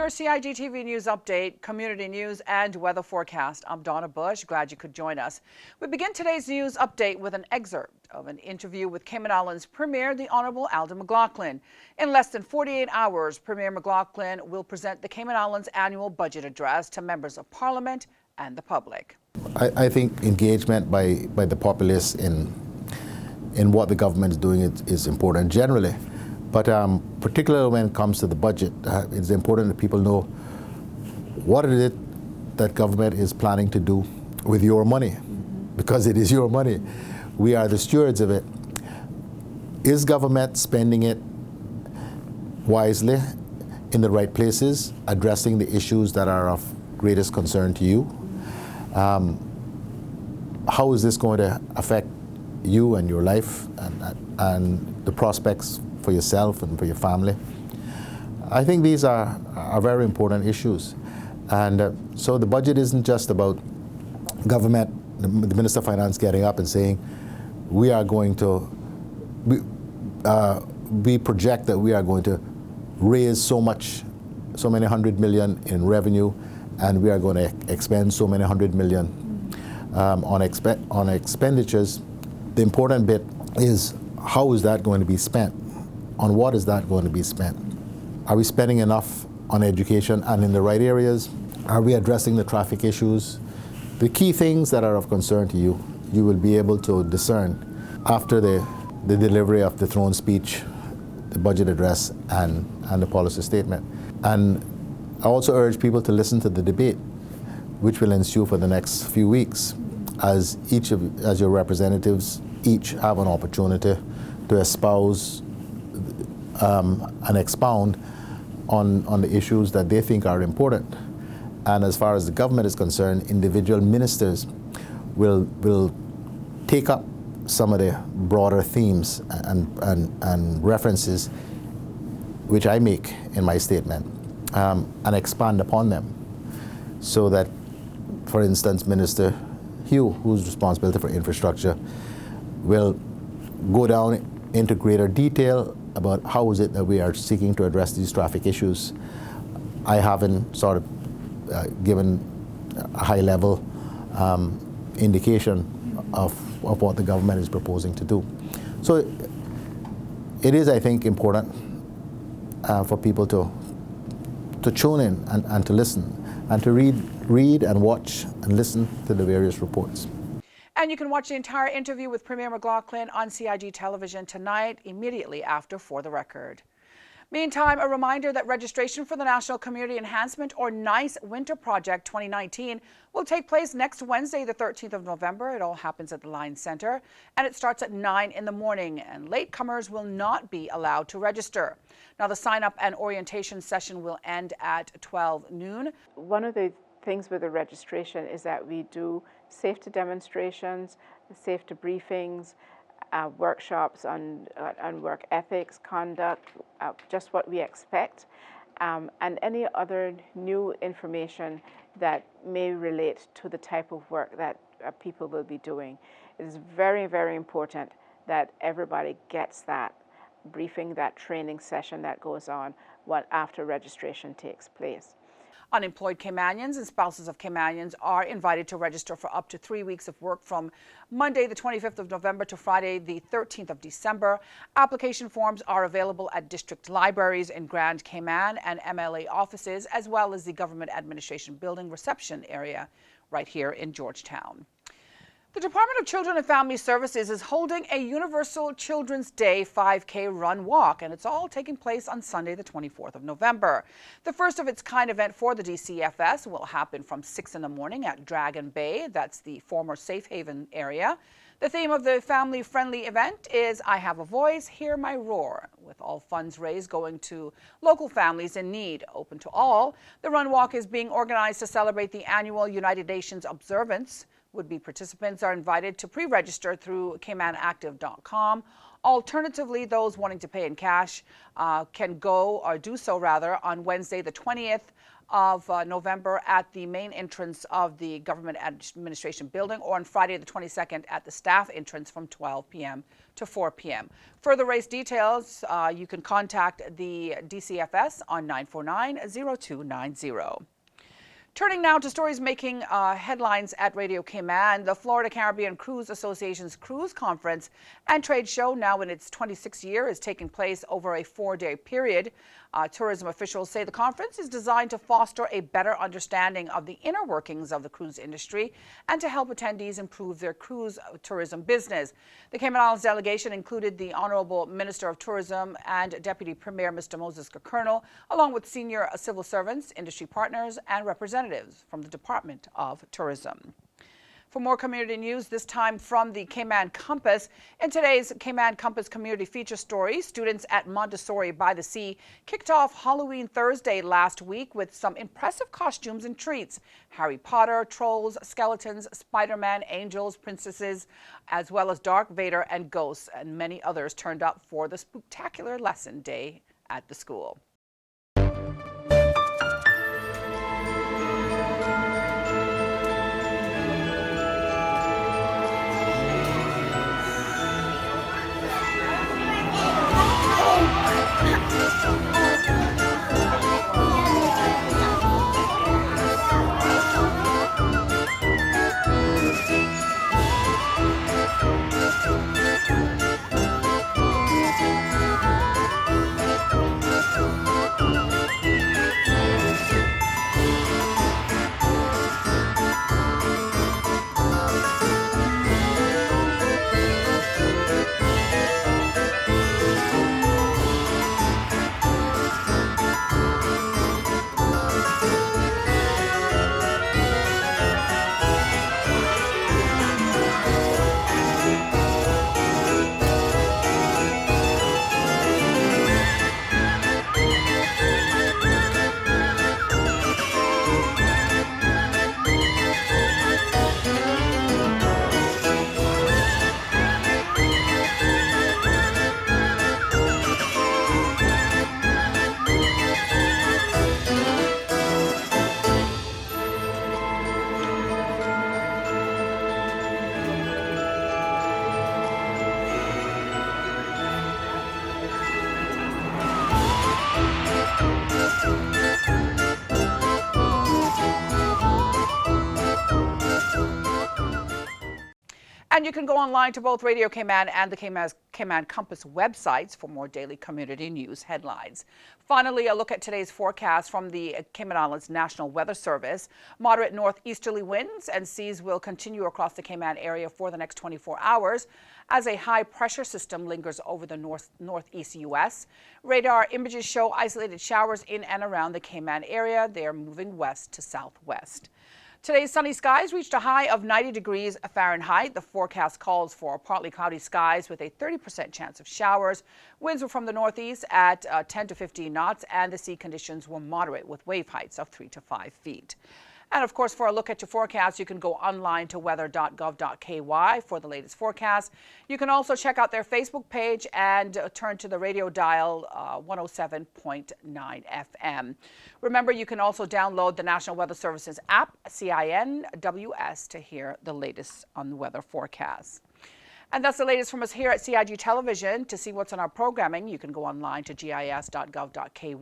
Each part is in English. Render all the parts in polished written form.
your CIGTV News Update, Community News and Weather Forecast. I'm Donna Bush. Glad you could join us. We begin today's news update with an excerpt of an interview with Cayman Islands Premier, the Honorable McLaughlin. In less than 48 hours, Premier McLaughlin will present the Cayman Islands annual budget address to members of Parliament and the public. I think engagement by the populace in what the government is doing is important generally. But particularly when it comes to the budget, it's important that people know what it is that government is planning to do with your money, because it is your money. We are the stewards of it. Is government spending it wisely in the right places, addressing the issues that are of greatest concern to you? How is this going to affect you and your life and the prospects for yourself and for your family? I think these are very important issues. And so the budget isn't just about government, the Minister of Finance getting up and saying, we are going to, we project that we are going to raise so many 100 million in revenue, and we are going to expend so many 100 million on expenditures. The important bit is, how is that going to be spent? On what is that going to be spent? Are we spending enough on education and in the right areas? Are we addressing the traffic issues? The key things that are of concern to you, you will be able to discern after the delivery of the throne speech, the budget address, and the policy statement. And I also urge people to listen to the debate, which will ensue for the next few weeks, as your representatives each have an opportunity to espouse and expound on the issues that they think are important. And as far as the government is concerned, individual ministers will take up some of the broader themes and references which I make in my statement, and expand upon them, so that, for instance, Minister Hugh, who's responsible for infrastructure, will go down into greater detail about how is it that we are seeking to address these traffic issues. I haven't sort of given a high-level indication of what the government is proposing to do. So it is, I think, important for people to tune in and to listen, and to read and watch and listen to the various reports. And you can watch the entire interview with Premier McLaughlin on CIG television tonight, immediately after For the Record. Meantime, a reminder that registration for the National Community Enhancement or NICE Winter Project 2019 will take place next Wednesday, the 13th of November. It all happens at the Line Center, and it starts at 9 in the morning, and latecomers will not be allowed to register. Now, the sign-up and orientation session will end at 12 noon. One of the things with the registration is that we do safety demonstrations, safety briefings, workshops on work ethics, conduct, just what we expect, and any other new information that may relate to the type of work that people will be doing. It is very, very important that everybody gets that briefing, that training session that goes on after registration takes place. Unemployed Caymanians and spouses of Caymanians are invited to register for up to 3 weeks of work from Monday, the 25th of November to Friday, the 13th of December. Application forms are available at district libraries in Grand Cayman and MLA offices, as well as the Government Administration Building reception area right here in Georgetown. The Department of Children and Family Services is holding a Universal Children's Day 5K run walk, and it's all taking place on Sunday, the 24th of November. The first of its kind event for the DCFS will happen from 6 in the morning at Dragon Bay. That's the former Safe Haven area. The theme of the family-friendly event is I Have a Voice, Hear My Roar, with all funds raised going to local families in need. Open to all, the run walk is being organized to celebrate the annual United Nations observance. Would-be participants are invited to pre-register through CaymanActive.com. Alternatively, those wanting to pay in cash can go, or do so rather, on Wednesday the 20th of November at the main entrance of the Government Administration Building, or on Friday the 22nd at the staff entrance from 12 p.m. to 4 p.m. Further race details, you can contact the DCFS on 949-0290. Turning now to stories making headlines at Radio Cayman, the Florida Caribbean Cruise Association's Cruise Conference and Trade Show, now in its 26th year, is taking place over a 4-day period. Tourism officials say the conference is designed to foster a better understanding of the inner workings of the cruise industry and to help attendees improve their cruise tourism business. The Cayman Islands delegation included the Honorable Minister of Tourism and Deputy Premier Mr. Moses Kekernel, along with senior civil servants, industry partners, and representatives from the Department of Tourism. For more community news, this time from the Cayman Compass. In today's Cayman Compass community feature story, students at Montessori by the Sea kicked off Halloween Thursday last week with some impressive costumes and treats. Harry Potter, trolls, skeletons, Spider-Man, angels, princesses, as well as Darth Vader and ghosts, and many others turned up for the spectacular lesson day at the school. And you can go online to both Radio Cayman and the Cayman Compass websites for more daily community news headlines. Finally, a look at today's forecast from the Cayman Islands National Weather Service. Moderate northeasterly winds and seas will continue across the Cayman area for the next 24 hours as a high pressure system lingers over the northeast U.S. Radar images show isolated showers in and around the Cayman area. They are moving west to southwest. Today's sunny skies reached a high of 90 degrees Fahrenheit. The forecast calls for partly cloudy skies with a 30% chance of showers. Winds were from the northeast at 10 to 15 knots, and the sea conditions were moderate with wave heights of 3 to 5 feet. And of course, for a look at your forecast, you can go online to weather.gov.ky for the latest forecast. You can also check out their Facebook page and turn to the radio dial 107.9 FM. Remember, you can also download the National Weather Service's app, CINWS, to hear the latest on the weather forecast. And that's the latest from us here at CIG Television. To see what's on our programming, you can go online to gis.gov.ky.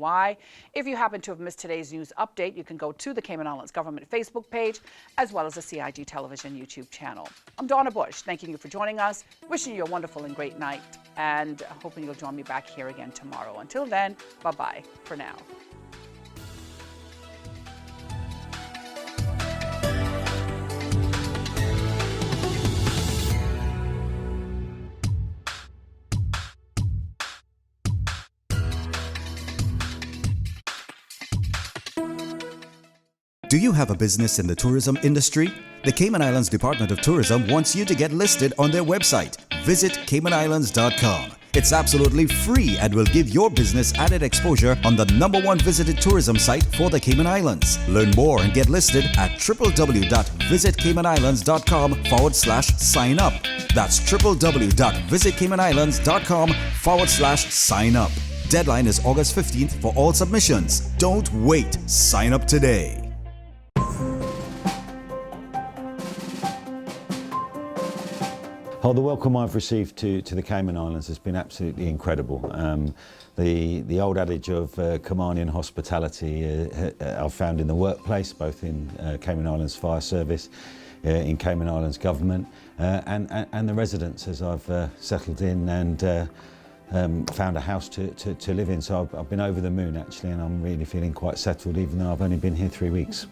If you happen to have missed today's news update, you can go to the Cayman Islands Government Facebook page, as well as the CIG Television YouTube channel. I'm Donna Bush, thanking you for joining us, wishing you a wonderful and great night, and hoping you'll join me back here again tomorrow. Until then, bye-bye for now. Do you have a business in the tourism industry? The Cayman Islands Department of Tourism wants you to get listed on their website. Visit CaymanIslands.com. It's absolutely free and will give your business added exposure on the #1 visited tourism site for the Cayman Islands. Learn more and get listed at www.visitcaymanislands.com/sign up. That's www.visitcaymanislands.com/sign up. Deadline is August 15th for all submissions. Don't wait. Sign up today. Oh, the welcome I've received to the Cayman Islands has been absolutely incredible. The old adage of Caymanian hospitality I've found in the workplace, both in Cayman Islands Fire Service, in Cayman Islands Government, and the residents as I've settled in and found a house to live in. So I've been over the moon actually, and I'm really feeling quite settled even though I've only been here 3 weeks.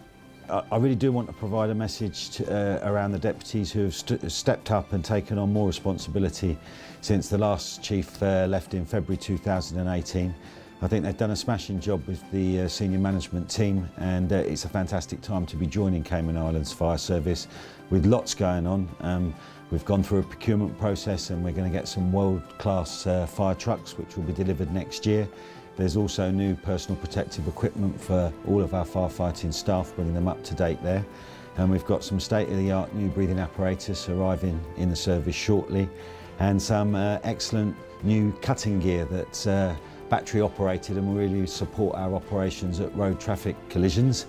I really do want to provide a message around the deputies who have stepped up and taken on more responsibility since the last chief left in February 2018. I think they've done a smashing job with the senior management team, and it's a fantastic time to be joining Cayman Islands Fire Service with lots going on. We've gone through a procurement process and we're going to get some world-class fire trucks which will be delivered next year. There's also new personal protective equipment for all of our firefighting staff, bringing them up to date there. And we've got some state-of-the-art new breathing apparatus arriving in the service shortly, and some excellent new cutting gear that's battery operated and will really support our operations at road traffic collisions,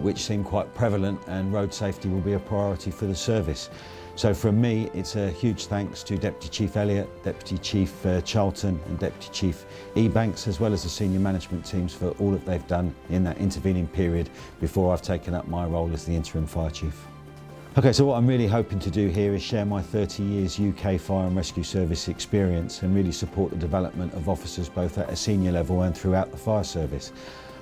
which seem quite prevalent, and road safety will be a priority for the service. So from me, it's a huge thanks to Deputy Chief Elliott, Deputy Chief Charlton and Deputy Chief Ebanks, as well as the senior management teams for all that they've done in that intervening period before I've taken up my role as the Interim Fire Chief. Okay, so what I'm really hoping to do here is share my 30 years UK Fire and Rescue Service experience and really support the development of officers both at a senior level and throughout the fire service.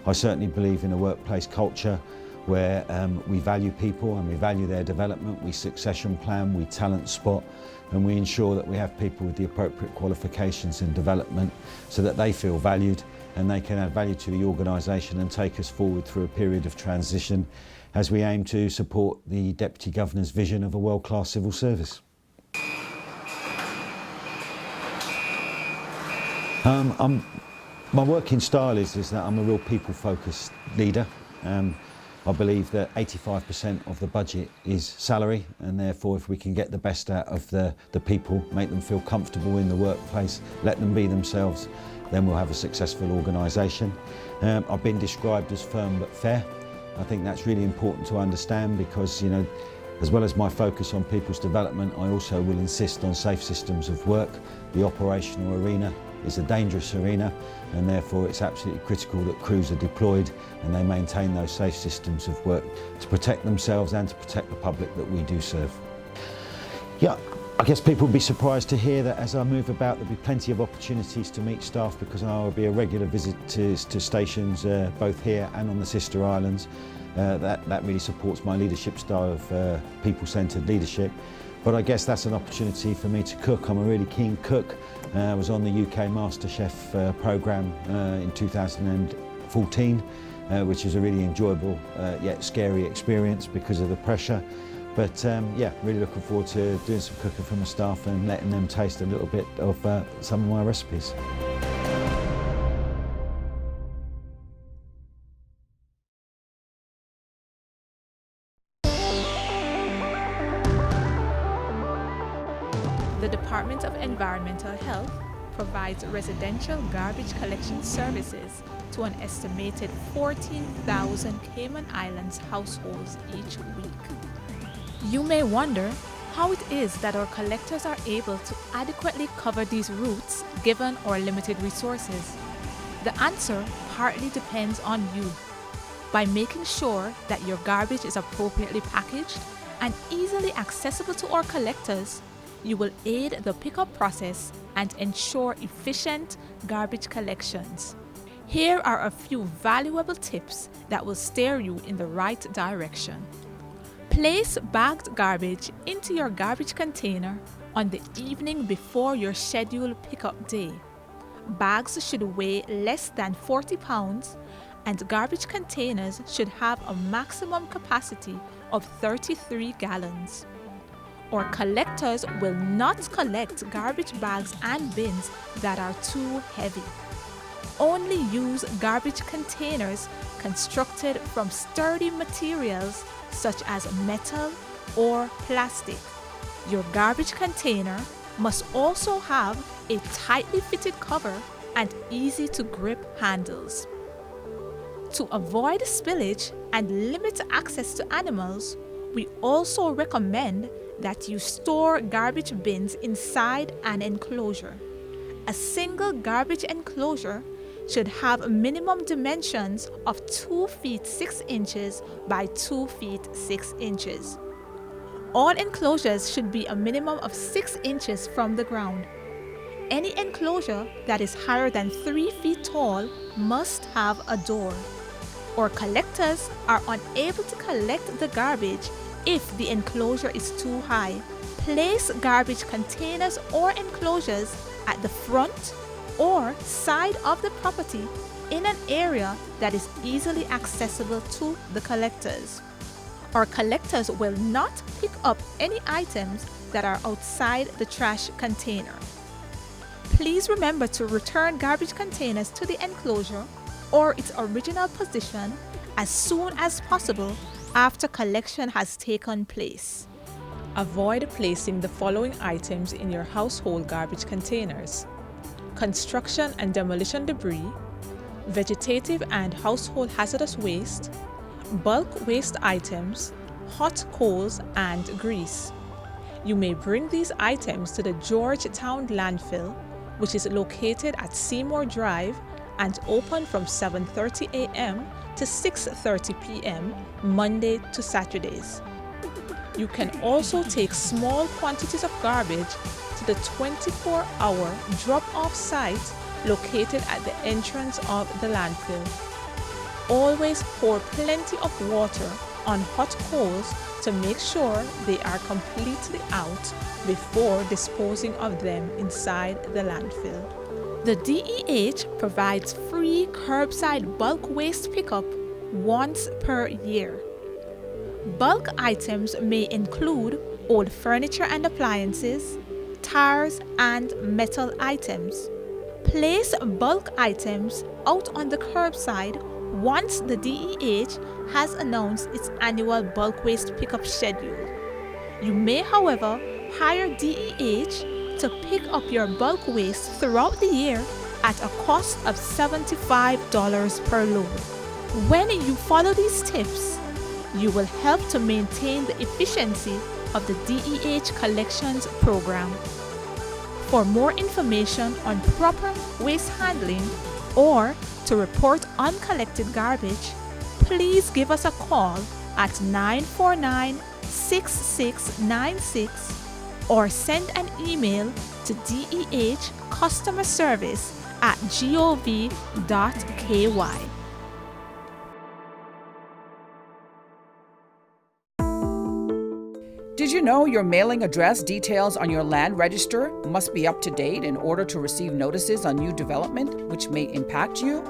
I certainly believe in a workplace culture where we value people and we value their development, we succession plan, we talent spot, and we ensure that we have people with the appropriate qualifications and development so that they feel valued and they can add value to the organisation and take us forward through a period of transition as we aim to support the Deputy Governor's vision of a world-class civil service. My working style is that I'm a real people-focused leader. I believe that 85% of the budget is salary, and therefore if we can get the best out of the people, make them feel comfortable in the workplace, let them be themselves, then we'll have a successful organisation. I've been described as firm but fair. I think that's really important to understand because, you know, as well as my focus on people's development, I also will insist on safe systems of work. The operational arena is a dangerous arena, and therefore it's absolutely critical that crews are deployed and they maintain those safe systems of work to protect themselves and to protect the public that we do serve. Yeah, I guess people will be surprised to hear that as I move about there'll be plenty of opportunities to meet staff because I will be a regular visit to stations both here and on the sister islands. That really supports my leadership style of people-centred leadership. But I guess that's an opportunity for me to cook. I'm a really keen cook. I was on the UK MasterChef programme in 2014, which is a really enjoyable yet scary experience because of the pressure. But yeah, really looking forward to doing some cooking for my staff and letting them taste a little bit of some of my recipes. The Department of Environmental Health provides residential garbage collection services to an estimated 14,000 Cayman Islands households each week. You may wonder how it is that our collectors are able to adequately cover these routes given our limited resources. The answer partly depends on you. By making sure that your garbage is appropriately packaged and easily accessible to our collectors, you will aid the pickup process and ensure efficient garbage collections. Here are a few valuable tips that will steer you in the right direction. Place bagged garbage into your garbage container on the evening before your scheduled pickup day. Bags should weigh less than 40 pounds and garbage containers should have a maximum capacity of 33 gallons. Our collectors will not collect garbage bags and bins that are too heavy. Only use garbage containers constructed from sturdy materials such as metal or plastic. Your garbage container must also have a tightly fitted cover and easy to grip handles. To avoid spillage and limit access to animals, we also recommend that you store garbage bins inside an enclosure. A single garbage enclosure should have minimum dimensions of 2 feet 6 inches by 2 feet 6 inches. All enclosures should be a minimum of 6 inches from the ground. Any enclosure that is higher than 3 feet tall must have a door, or collectors are unable to collect the garbage if the enclosure is too high. Place garbage containers or enclosures at the front or side of the property in an area that is easily accessible to the collectors. Our collectors will not pick up any items that are outside the trash container. Please remember to return garbage containers to the enclosure or its original position as soon as possible after collection has taken place. Avoid placing the following items in your household garbage containers: construction and demolition debris, vegetative and household hazardous waste, bulk waste items, hot coals, and grease. You may bring these items to the Georgetown landfill, which is located at Seymour Drive and open from 7:30 a.m. to 6:30 p.m. Monday to Saturdays. You can also take small quantities of garbage to the 24-hour drop-off site located at the entrance of the landfill. Always pour plenty of water on hot coals to make sure they are completely out before disposing of them inside the landfill. The DEH provides free curbside bulk waste pickup once per year. Bulk items may include old furniture and appliances, tires, and metal items. Place bulk items out on the curbside once the DEH has announced its annual bulk waste pickup schedule. You may, however, hire DEH to pick up your bulk waste throughout the year at a cost of $75 per load. When you follow these tips, you will help to maintain the efficiency of the DEH collections program. For more information on proper waste handling or to report uncollected garbage, please give us a call at 949-6696 or send an email to dehcustomerservice@gov.ky. Did you know your mailing address details on your land register must be up to date in order to receive notices on new development which may impact you?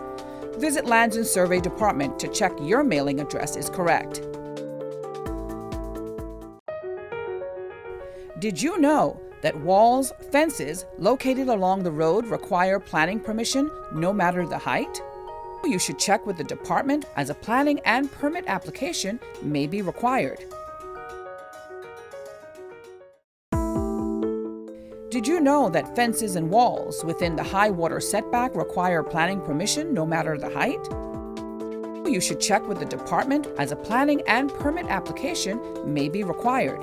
Visit Lands and Survey Department to check your mailing address is correct. Did you know that walls, fences located along the road require planning permission no matter the height? You should check with the department as a planning and permit application may be required. Did you know that fences and walls within the high water setback require planning permission no matter the height? You should check with the department as a planning and permit application may be required.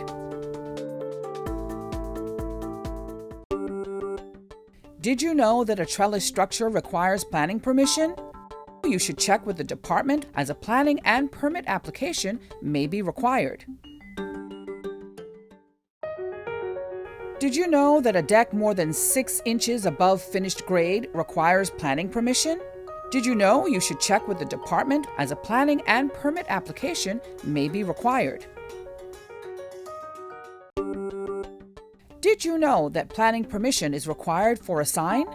Did you know that a trellis structure requires planning permission? You should check with the department as a planning and permit application may be required. Did you know that a deck more than 6 inches above finished grade requires planning permission? Did you know you should check with the department as a planning and permit application may be required? Did you know that planning permission is required for a sign?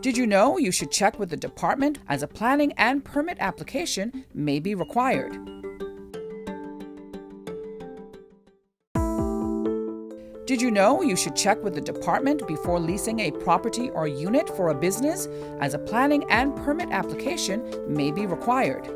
Did you know you should check with the department as a planning and permit application may be required? Did you know you should check with the department before leasing a property or unit for a business as a planning and permit application may be required?